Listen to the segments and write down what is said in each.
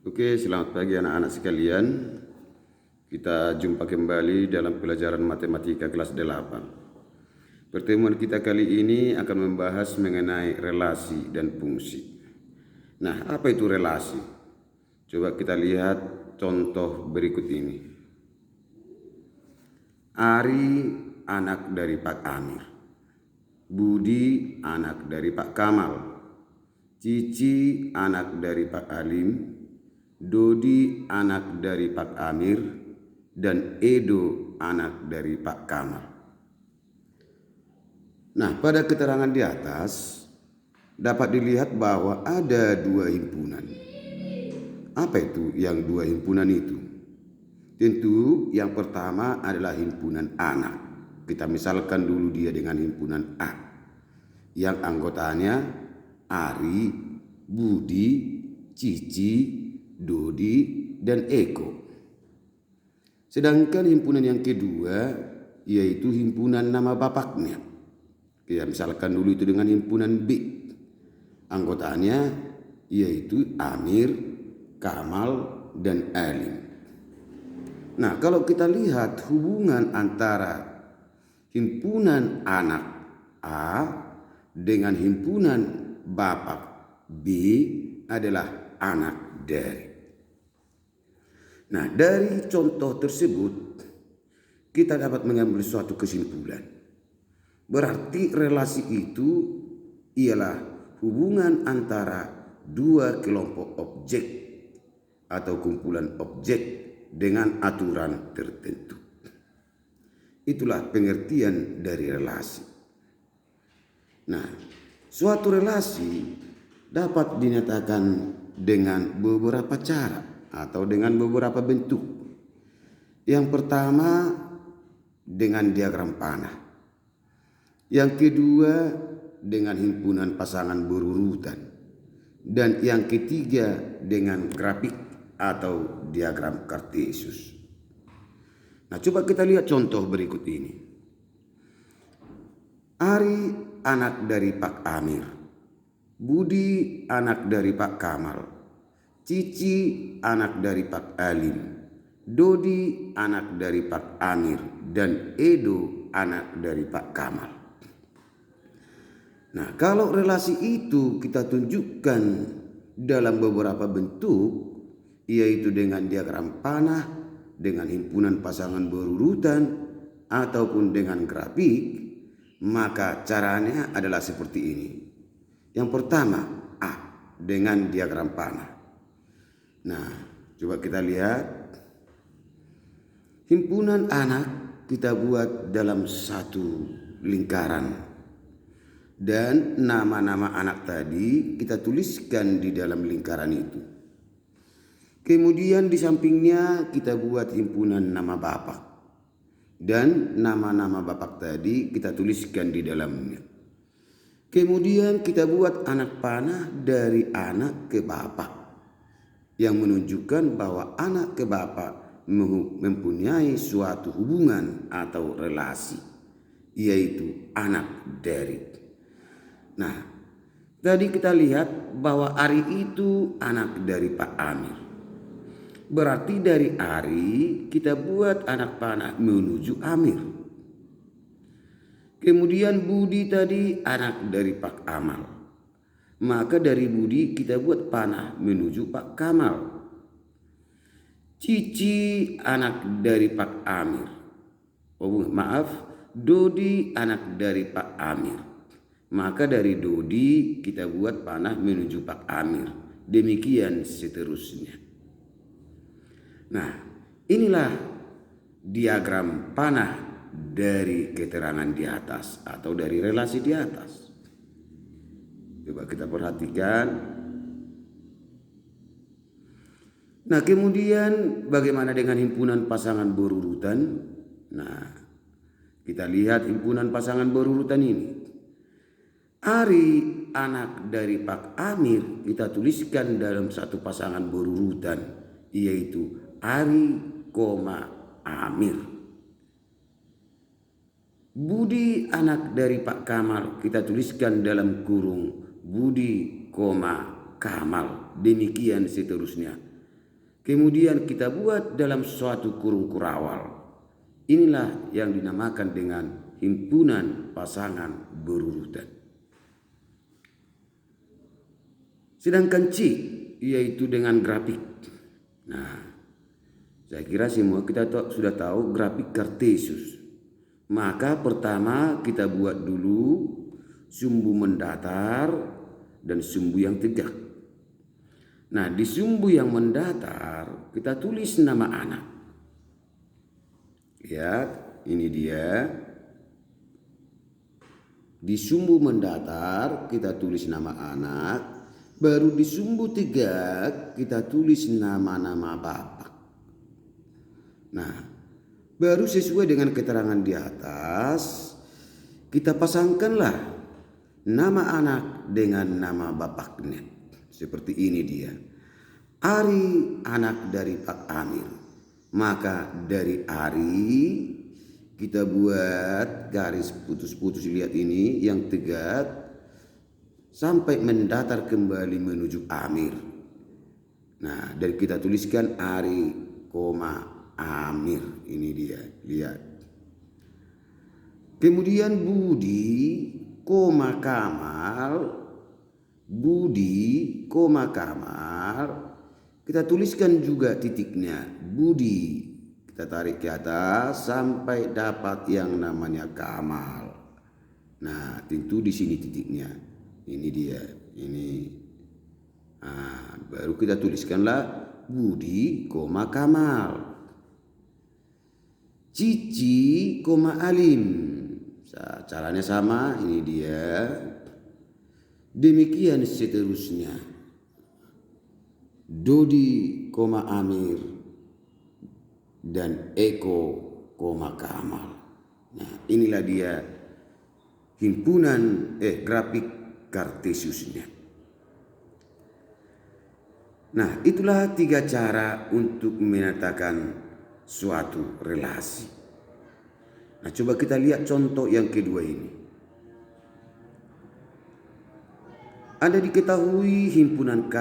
Oke, selamat pagi anak-anak sekalian. Kita jumpa kembali dalam pelajaran matematika kelas 8. Pertemuan kita kali ini akan membahas mengenai relasi dan fungsi. Nah, apa itu relasi? Coba kita lihat contoh berikut ini. Ari anak dari Pak Amir. Budi anak dari Pak Kamal. Cici anak dari Pak Alim. Dodi anak dari Pak Amir, dan Edo anak dari Pak Kamal. Nah, pada keterangan di atas dapat dilihat bahwa ada dua himpunan. Apa itu yang dua himpunan itu? Tentu yang pertama adalah himpunan anak. Kita misalkan dulu dia dengan himpunan A, yang anggotanya Ari, Budi, Cici, Dodi, dan Eko. Sedangkan himpunan yang kedua yaitu himpunan nama bapaknya. Kita misalkan dulu itu dengan himpunan B. Anggotanya yaitu Amir, Kamal, dan Alim. Nah, kalau kita lihat hubungan antara himpunan anak A dengan himpunan bapak B adalah anak dari. Nah, dari contoh tersebut kita dapat mengambil suatu kesimpulan. Berarti relasi itu ialah hubungan antara dua kelompok objek atau kumpulan objek dengan aturan tertentu. Itulah pengertian dari relasi. Nah, suatu relasi dapat dinyatakan dengan beberapa cara atau dengan beberapa bentuk. Yang pertama dengan diagram panah. Yang kedua dengan himpunan pasangan berurutan. Dan yang ketiga dengan grafik atau diagram Kartesius. Nah, coba kita lihat contoh berikut ini. Ari anak dari Pak Amir. Budi anak dari Pak Kamal. Cici anak dari Pak Alim, Dodi anak dari Pak Amir, dan Edo anak dari Pak Kamal. Nah, kalau relasi itu kita tunjukkan dalam beberapa bentuk, yaitu dengan diagram panah, dengan himpunan pasangan berurutan, ataupun dengan grafik, maka caranya adalah seperti ini. Yang pertama, A, dengan diagram panah. Nah, coba kita lihat. Himpunan anak kita buat dalam satu lingkaran. Dan nama-nama anak tadi kita tuliskan di dalam lingkaran itu. Kemudian di sampingnya kita buat himpunan nama bapak. Dan nama-nama bapak tadi kita tuliskan di dalamnya. Kemudian kita buat anak panah dari anak ke bapak, yang menunjukkan bahwa anak ke bapak mempunyai suatu hubungan atau relasi, yaitu anak dari. Nah, tadi kita lihat bahwa Ari itu anak dari Pak Amir. Berarti dari Ari kita buat anak panah menuju Amir. Kemudian Budi tadi anak dari Pak Amal. Maka dari Budi kita buat panah menuju Pak Kamal. Cici anak dari Pak Amir. Dodi anak dari Pak Amir. Maka dari Dodi kita buat panah menuju Pak Amir. Demikian seterusnya. Nah, inilah diagram panah dari keterangan di atas atau dari relasi di atas. Coba kita perhatikan. Nah, kemudian bagaimana dengan himpunan pasangan berurutan? Nah, kita lihat himpunan pasangan berurutan ini. Ari anak dari Pak Amir kita tuliskan dalam satu pasangan berurutan, yaitu Ari, Amir. Budi anak dari Pak Kamal kita tuliskan dalam kurung Budi, Kamal. Demikian seterusnya. Kemudian kita buat dalam suatu kurung kurawal. Inilah yang dinamakan dengan himpunan pasangan berurutan. Sedangkan C yaitu dengan grafik. Nah, saya kira semua kita sudah tahu grafik Kartesius. Maka pertama kita buat dulu sumbu mendatar dan sumbu yang tegak. Nah, di sumbu yang mendatar kita tulis nama anak. Lihat, ini dia. Di sumbu mendatar kita tulis nama anak. Baru di sumbu tegak kita tulis nama-nama bapak. Nah, baru sesuai dengan keterangan di atas, kita pasangkanlah nama anak dengan nama bapaknya. Seperti ini dia. Ari anak dari Pak Amir. Maka dari Ari kita buat garis putus-putus, lihat ini yang tegak sampai mendatar kembali menuju Amir. Nah, dan kita tuliskan Ari, Amir. Ini dia, lihat. Kemudian Budi, Kamal. Budi, Kamal, kita tuliskan juga titiknya. Budi, kita tarik ke atas sampai dapat yang namanya Kamal. Nah, tentu di sini titiknya. Ini dia, ini. Nah, baru kita tuliskanlah Budi, Kamal. Cici, Alim. Caranya sama, ini dia. Demikian seterusnya. Dodi, Amir dan Eko, Kamal. Nah, inilah dia himpunan grafik Kartesiusnya. Nah, itulah 3 cara untuk menyatakan suatu relasi. Nah, coba kita lihat contoh yang kedua ini. Anda diketahui himpunan K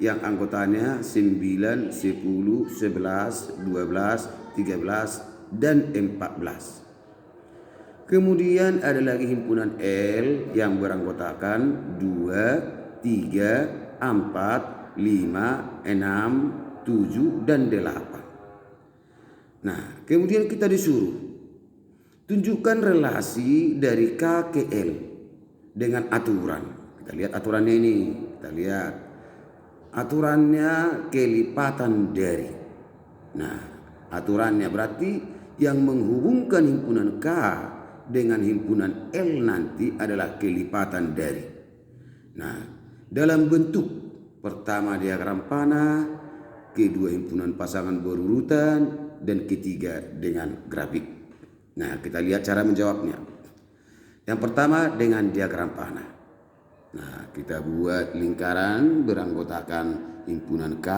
yang anggotanya 9, 10, 11, 12, 13, dan 14. Kemudian ada lagi himpunan L yang beranggotakan 2, 3, 4, 5, 6, 7, dan 8. Nah, kemudian kita disuruh tunjukkan relasi dari K ke L dengan aturan. Kita lihat aturannya ini. Kita lihat aturannya kelipatan dari. Nah, aturannya berarti yang menghubungkan himpunan K dengan himpunan L nanti adalah kelipatan dari. Nah, dalam bentuk pertama diagram panah, kedua himpunan pasangan berurutan, dan ketiga dengan grafik. Nah, kita lihat cara menjawabnya. Yang pertama dengan diagram panah. Nah, kita buat lingkaran beranggotakan himpunan K.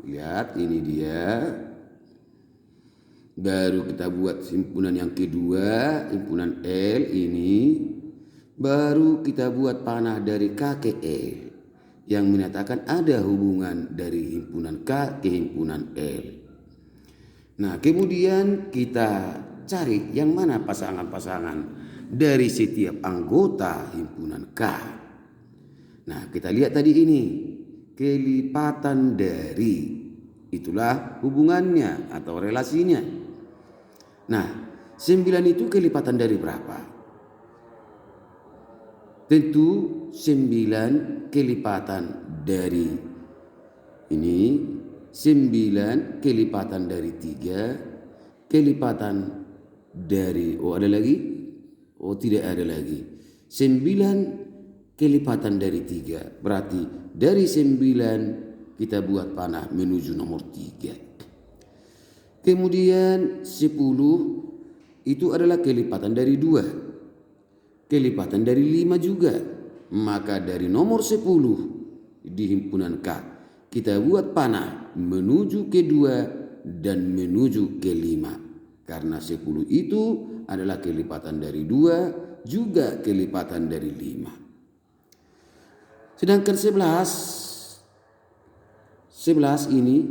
Lihat, ini dia. Baru kita buat himpunan yang kedua, himpunan L ini. Baru kita buat panah dari K ke L yang menyatakan ada hubungan dari himpunan K ke himpunan L. Nah, kemudian kita cari yang mana pasangan-pasangan dari setiap anggota himpunan K. Nah, kita lihat tadi ini, kelipatan dari, itulah hubungannya atau relasinya. Nah, 9 itu kelipatan dari berapa? Tentu 9 kelipatan dari ini, 9 kelipatan dari 3, kelipatan dari, ada lagi? Tidak ada lagi. 9 kelipatan dari 3. Berarti dari 9 kita buat panah menuju nomor 3. Kemudian 10 itu adalah kelipatan dari 2. Kelipatan dari 5 juga. Maka dari nomor 10 di himpunan K kita buat panah menuju ke 2 dan menuju ke 5. Karena 10 itu adalah kelipatan dari 2 juga kelipatan dari 5. Sedangkan 11 11 ini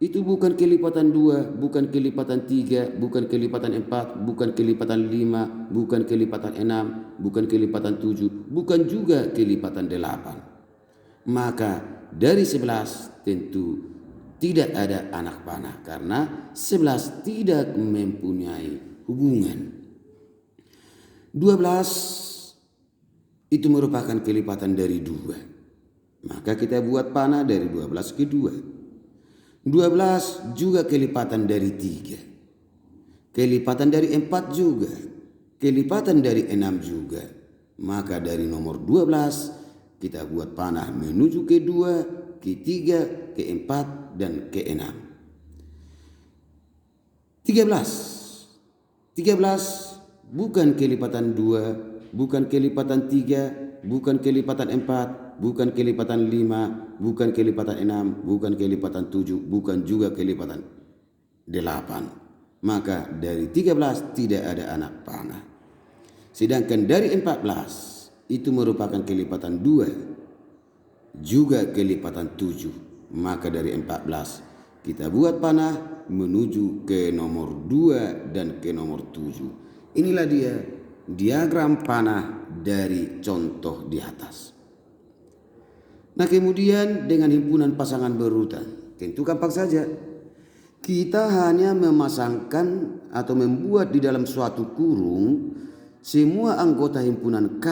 itu bukan kelipatan 2, bukan kelipatan 3, bukan kelipatan 4, bukan kelipatan 5, bukan kelipatan 6, bukan kelipatan 7, bukan juga kelipatan 8. Maka dari 11 tentu tidak ada anak panah karena 11 tidak mempunyai hubungan. 12 itu merupakan kelipatan dari 2. Maka kita buat panah dari 12 ke 2. 12 juga kelipatan dari 3. Kelipatan dari 4 juga. Kelipatan dari 6 juga. Maka dari nomor 12 kita buat panah menuju ke 2, ke 3, ke 4, dan ke 6. 13 bukan kelipatan 2, bukan kelipatan 3, bukan kelipatan 4, bukan kelipatan 5, bukan kelipatan 6, bukan kelipatan 7, bukan juga kelipatan 8. Maka dari 13 tidak ada anak panah. Sedangkan dari 14 itu merupakan kelipatan 2, juga kelipatan 7. Maka dari 14 kita buat panah menuju ke nomor 2 dan ke nomor 7. Inilah dia diagram panah dari contoh di atas. Nah, kemudian dengan himpunan pasangan berurutan, tentu gampang saja. Kita hanya memasangkan atau membuat di dalam suatu kurung semua anggota himpunan K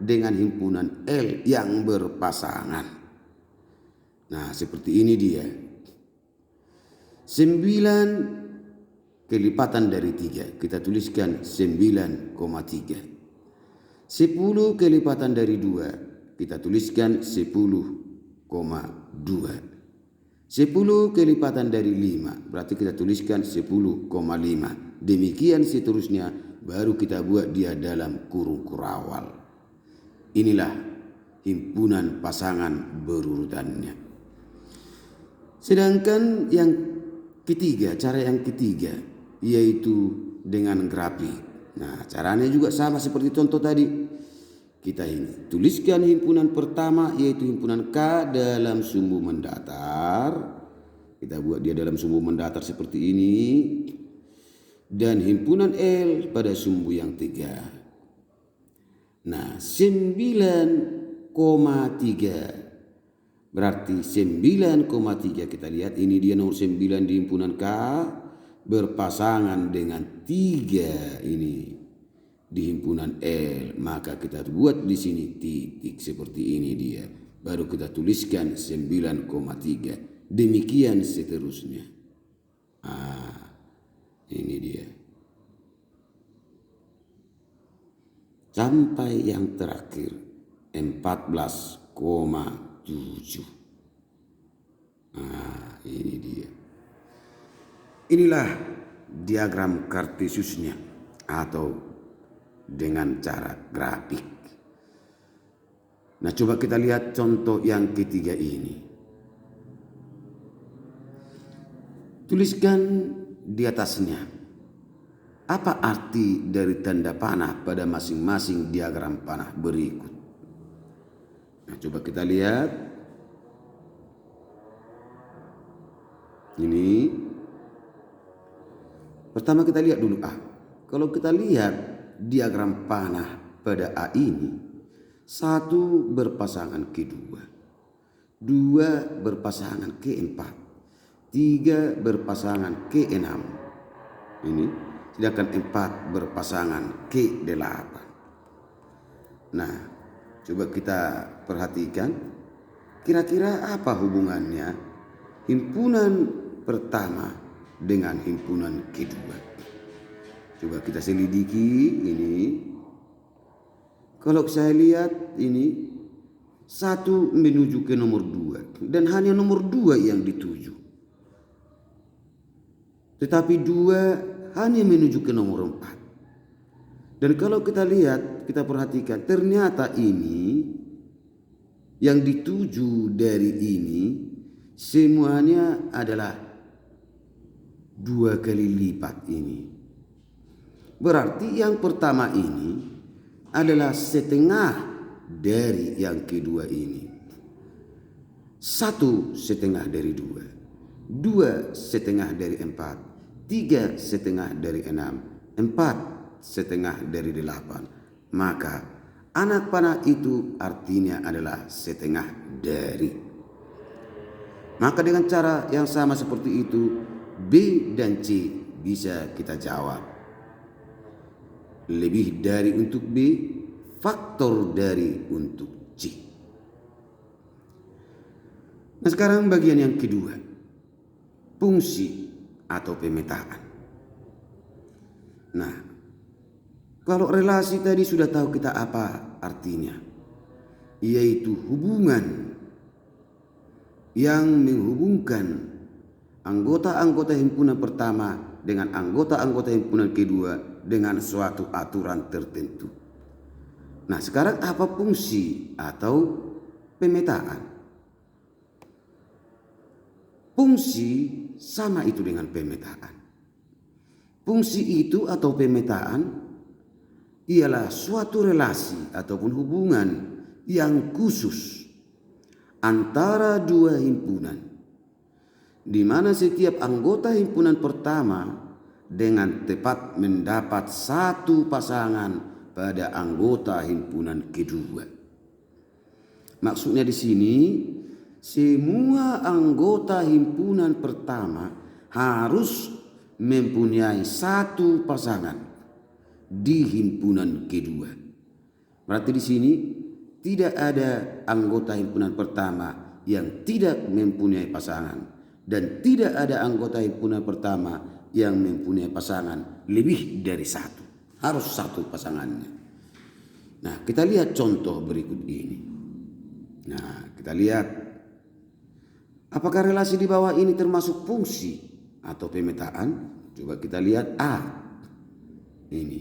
dengan himpunan L yang berpasangan. Nah, seperti ini dia. 9 kelipatan dari 3. Kita tuliskan 9,3. 10 kelipatan dari 2. Kita tuliskan 10,2. 10 kelipatan dari 5. Berarti kita tuliskan 10,5. Demikian seterusnya. Baru kita buat dia dalam kurung kurawal. Inilah himpunan pasangan berurutannya. Sedangkan yang ketiga, cara yang ketiga, yaitu dengan grafik. Nah, caranya juga sama seperti contoh tadi. Kita ini tuliskan himpunan pertama yaitu himpunan K dalam sumbu mendatar. Kita buat dia dalam sumbu mendatar seperti ini. Dan himpunan L pada sumbu yang 3. Nah, 9,3. Berarti 9,3 kita lihat ini dia nomor 9 di himpunan K berpasangan dengan 3 ini di himpunan L. Maka kita buat di sini titik seperti ini dia. Baru kita tuliskan 9,3. Demikian seterusnya. Ini dia. Sampai yang terakhir 14,7. Ini dia. Inilah diagram kartesiusnya atau dengan cara grafik. Nah, coba kita lihat contoh yang ketiga ini. Tuliskan di atasnya apa arti dari tanda panah pada masing-masing diagram panah berikut. Nah, coba kita lihat. Ini pertama kita lihat dulu A. Kalau kita lihat diagram panah pada A ini, 1 berpasangan ke 2, 2 berpasangan ke 4, 3 berpasangan ke 6. Ini sedangkan 4 berpasangan ke 8. Nah, coba kita perhatikan kira-kira apa hubungannya himpunan pertama dengan himpunan kedua. Coba kita selidiki ini. Kalau saya lihat ini 1 menuju ke nomor 2 dan hanya nomor 2 yang dituju. Tetapi 2 hanya menuju ke nomor 4. Dan kalau kita lihat, kita perhatikan ternyata ini yang dituju dari ini semuanya adalah 2 kali lipat ini. Berarti yang pertama ini adalah setengah dari yang kedua ini. 1/2 dari 2, 2/2 dari 4, 3/2 dari 6, 4/2 dari 8. Maka anak panah itu artinya adalah setengah dari. Maka dengan cara yang sama seperti itu, B dan C bisa kita jawab. Lebih dari untuk B, faktor dari untuk C. Nah, sekarang bagian yang kedua, fungsi atau pemetaan. Nah, kalau relasi tadi sudah tahu kita apa artinya, yaitu hubungan yang menghubungkan anggota-anggota himpunan pertama dengan anggota-anggota himpunan kedua dengan suatu aturan tertentu. Nah, sekarang apa fungsi atau pemetaan? Fungsi sama itu dengan pemetaan. Fungsi itu atau pemetaan ialah suatu relasi ataupun hubungan yang khusus antara dua himpunan, di mana setiap anggota himpunan pertama dengan tepat mendapat satu pasangan pada anggota himpunan kedua. Maksudnya di sini, semua anggota himpunan pertama harus mempunyai satu pasangan di himpunan kedua. Berarti di sini tidak ada anggota himpunan pertama yang tidak mempunyai pasangan, dan tidak ada anggota himpunan pertama yang mempunyai pasangan lebih dari satu. Harus satu pasangannya. Nah, kita lihat contoh berikut ini. Nah, kita lihat apakah relasi di bawah ini termasuk fungsi atau pemetaan? Coba kita lihat A. Ini.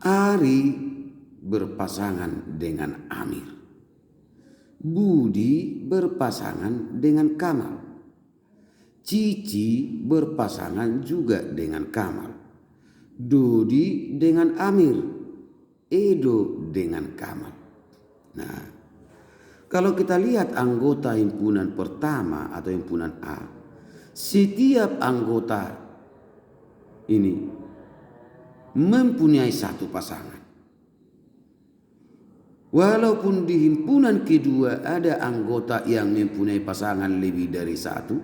Ari berpasangan dengan Amir. Budi berpasangan dengan Kamal. Cici berpasangan juga dengan Kamal. Dodi dengan Amir. Edo dengan Kamal. Nah, kalau kita lihat anggota himpunan pertama atau himpunan A, setiap anggota ini mempunyai satu pasangan. Walaupun di himpunan kedua ada anggota yang mempunyai pasangan lebih dari satu,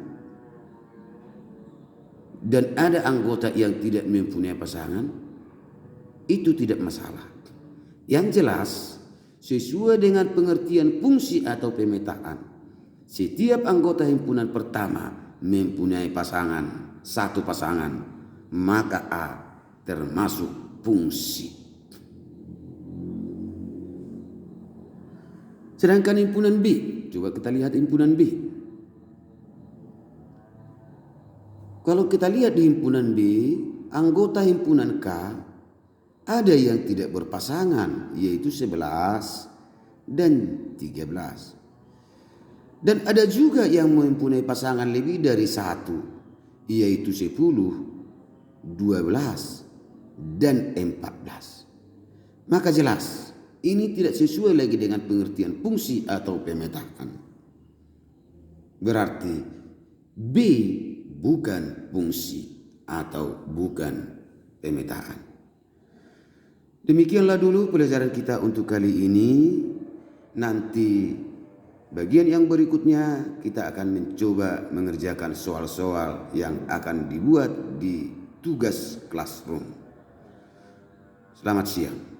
dan ada anggota yang tidak mempunyai pasangan, itu tidak masalah. Yang jelas, sesuai dengan pengertian fungsi atau pemetaan, setiap anggota himpunan pertama mempunyai pasangan, satu pasangan, maka A termasuk fungsi. Sedangkan himpunan B, coba kita lihat himpunan B. Kalau kita lihat di himpunan B, anggota himpunan K ada yang tidak berpasangan, yaitu 11 dan 13. Dan ada juga yang mempunyai pasangan lebih dari satu, yaitu 10, 12, dan 14. Maka jelas, ini tidak sesuai lagi dengan pengertian fungsi atau pemetaan. Berarti B bukan fungsi atau bukan pemetaan. Demikianlah dulu pelajaran kita untuk kali ini. Nanti bagian yang berikutnya kita akan mencoba mengerjakan soal-soal yang akan dibuat di tugas classroom. Selamat siang.